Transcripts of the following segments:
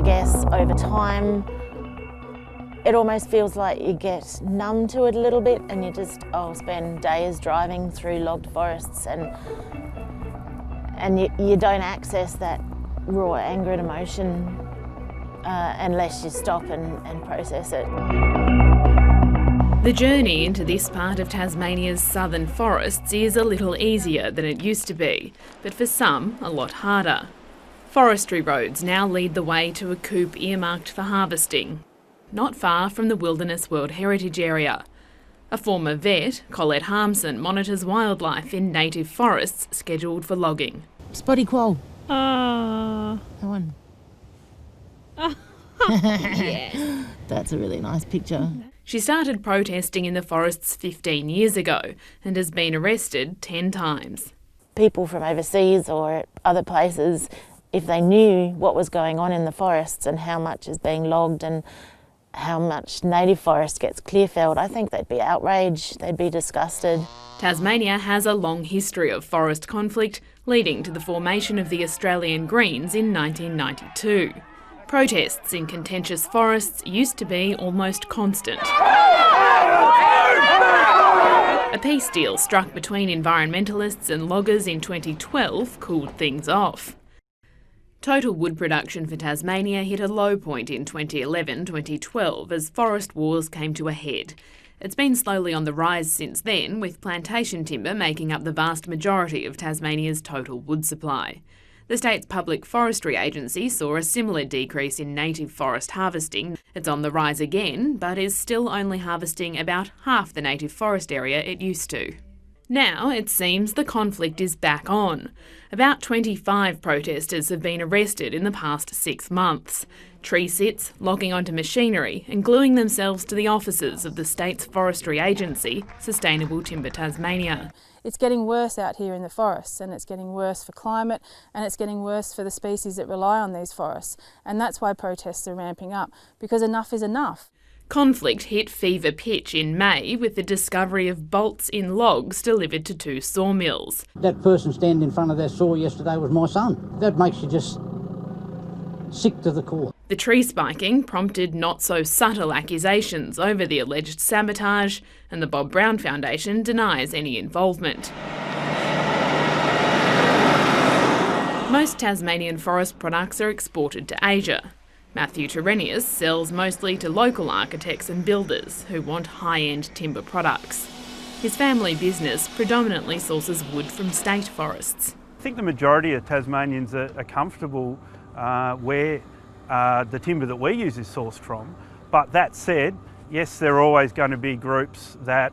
guess over time it almost feels like you get numb to it a little bit, and you just spend days driving through logged forests, and you don't access that raw anger and emotion unless you stop and process it. The journey into this part of Tasmania's southern forests is a little easier than it used to be, but for some, a lot harder. Forestry roads now lead the way to a coupe earmarked for harvesting, not far from the Wilderness World Heritage Area. A former vet, Colette Harmson, monitors wildlife in native forests scheduled for logging. Spotty quoll. Ah. That one. Yes. That's a really nice picture. She started protesting in the forests 15 years ago and has been arrested 10 times. People from overseas or other places, if they knew what was going on in the forests and how much is being logged and how much native forest gets clear-felled, I think they'd be outraged, they'd be disgusted. Tasmania has a long history of forest conflict, leading to the formation of the Australian Greens in 1992. Protests in contentious forests used to be almost constant. A peace deal struck between environmentalists and loggers in 2012 cooled things off. Total wood production for Tasmania hit a low point in 2011-2012 as forest wars came to a head. It's been slowly on the rise since then, with plantation timber making up the vast majority of Tasmania's total wood supply. The state's public forestry agency saw a similar decrease in native forest harvesting. It's on the rise again, but is still only harvesting about half the native forest area it used to. Now it seems the conflict is back on. About 25 protesters have been arrested in the past 6 months. Tree sits, locking onto machinery and gluing themselves to the offices of the state's forestry agency, Sustainable Timber Tasmania. It's getting worse out here in the forests, and it's getting worse for climate, and it's getting worse for the species that rely on these forests. And that's why protests are ramping up, because enough is enough. Conflict hit fever pitch in May with the discovery of bolts in logs delivered to 2 sawmills. That person standing in front of that saw yesterday was my son. That makes you just sick to the core. The tree spiking prompted not-so-subtle accusations over the alleged sabotage, and the Bob Brown Foundation denies any involvement. Most Tasmanian forest products are exported to Asia. Matthew Terenius sells mostly to local architects and builders who want high-end timber products. His family business predominantly sources wood from state forests. I think the majority of Tasmanians are comfortable where the timber that we use is sourced from. But that said, yes, there are always going to be groups that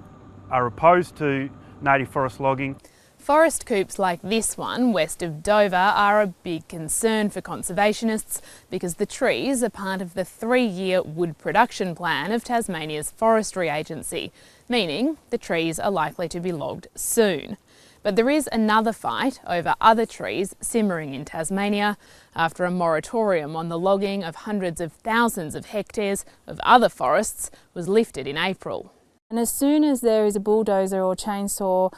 are opposed to native forest logging. Forest coupes like this one, west of Dover, are a big concern for conservationists because the trees are part of the 3-year wood production plan of Tasmania's forestry agency, meaning the trees are likely to be logged soon. But there is another fight over other trees simmering in Tasmania after a moratorium on the logging of hundreds of thousands of hectares of other forests was lifted in April. And as soon as there is a bulldozer or chainsaw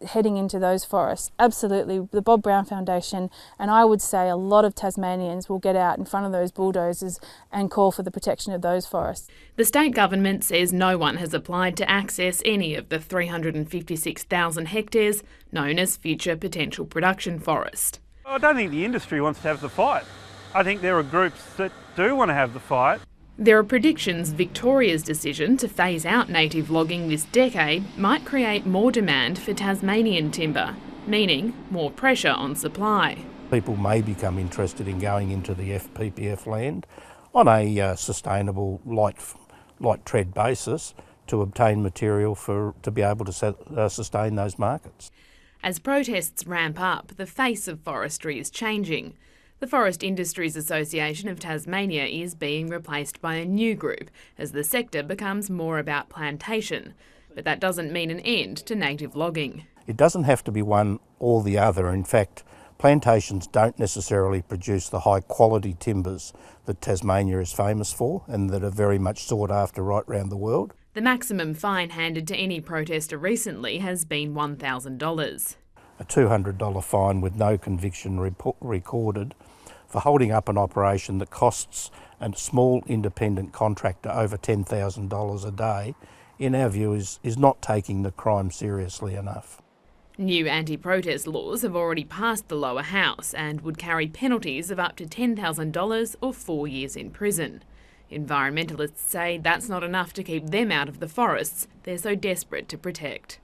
heading into those forests, absolutely, the Bob Brown Foundation, and I would say a lot of Tasmanians, will get out in front of those bulldozers and call for the protection of those forests. The state government says no one has applied to access any of the 356,000 hectares known as future potential production forest. I don't think the industry wants to have the fight. I think there are groups that do want to have the fight. There are predictions Victoria's decision to phase out native logging this decade might create more demand for Tasmanian timber, meaning more pressure on supply. People may become interested in going into the FPPF land on a sustainable light tread basis to obtain material to be able to sustain those markets. As protests ramp up, the face of forestry is changing. The Forest Industries Association of Tasmania is being replaced by a new group as the sector becomes more about plantation. But that doesn't mean an end to native logging. It doesn't have to be one or the other. In fact, plantations don't necessarily produce the high quality timbers that Tasmania is famous for and that are very much sought after right around the world. The maximum fine handed to any protester recently has been $1,000. A $200 fine with no conviction recorded for holding up an operation that costs a small independent contractor over $10,000 a day, in our view, is not taking the crime seriously enough. New anti-protest laws have already passed the lower house and would carry penalties of up to $10,000 or 4 years in prison. Environmentalists say that's not enough to keep them out of the forests they're so desperate to protect.